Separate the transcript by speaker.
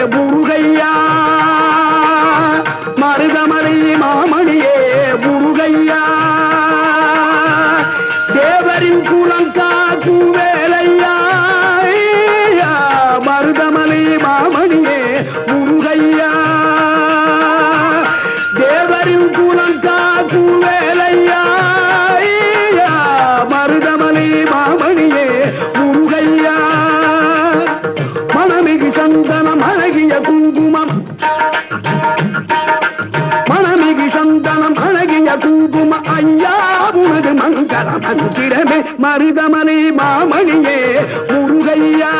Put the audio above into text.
Speaker 1: முருகையா மருதமலை மாமணியே முருகையா தேவரின் குலங்காக்கும் வேலையா மருதமலை மாமணியே முருகையா தேவரின் குலங்காக்கும் வேலையா மருதமலை மாமணியே முருகையா மணமிகு சந்தனம் அழகிய குங்குமம் மணமிகு சந்தனம் அழகிய குங்கும ஐயா உனது மங்கள மந்திரமே மருதமலை மாமணியே முருகையா